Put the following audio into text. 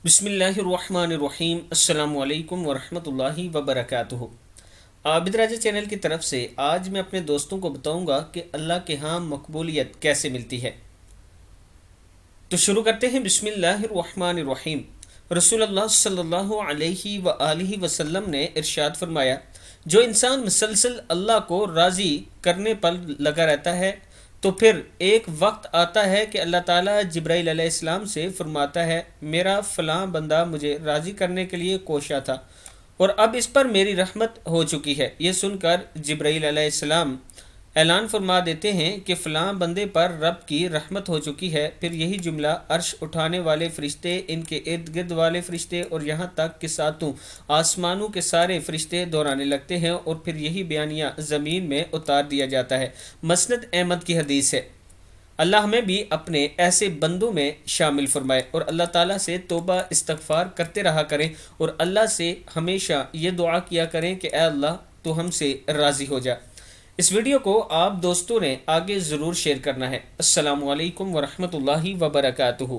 بسم اللہ الرحمن الرحیم السلام علیکم ورحمۃ اللہ وبرکاتہ۔ عابد راجہ چینل کی طرف سے آج میں اپنے دوستوں کو بتاؤں گا کہ اللہ کے ہاں مقبولیت کیسے ملتی ہے۔ تو شروع کرتے ہیں۔ بسم اللہ الرحمن الرحیم۔ رسول اللہ صلی اللہ علیہ وآلہ وسلم نے ارشاد فرمایا، جو انسان مسلسل اللہ کو راضی کرنے پر لگا رہتا ہے تو پھر ایک وقت آتا ہے کہ اللہ تعالیٰ جبرائیل علیہ السلام سے فرماتا ہے، میرا فلاں بندہ مجھے راضی کرنے کے لیے کوشاں تھا اور اب اس پر میری رحمت ہو چکی ہے۔ یہ سن کر جبرائیل علیہ السلام اعلان فرما دیتے ہیں کہ فلاں بندے پر رب کی رحمت ہو چکی ہے۔ پھر یہی جملہ عرش اٹھانے والے فرشتے، ان کے ارد گرد والے فرشتے اور یہاں تک کہ ساتوں آسمانوں کے سارے فرشتے دہرانے لگتے ہیں اور پھر یہی بیانیہ زمین میں اتار دیا جاتا ہے۔ مسند احمد کی حدیث ہے۔ اللہ ہمیں بھی اپنے ایسے بندوں میں شامل فرمائے اور اللہ تعالیٰ سے توبہ استغفار کرتے رہا کریں اور اللہ سے ہمیشہ یہ دعا کیا کریں کہ اے اللہ تو ہم سے راضی ہو جا۔ اس ویڈیو کو آپ دوستوں نے آگے ضرور شیئر کرنا ہے۔ السلام علیکم ورحمۃ اللہ وبرکاتہ۔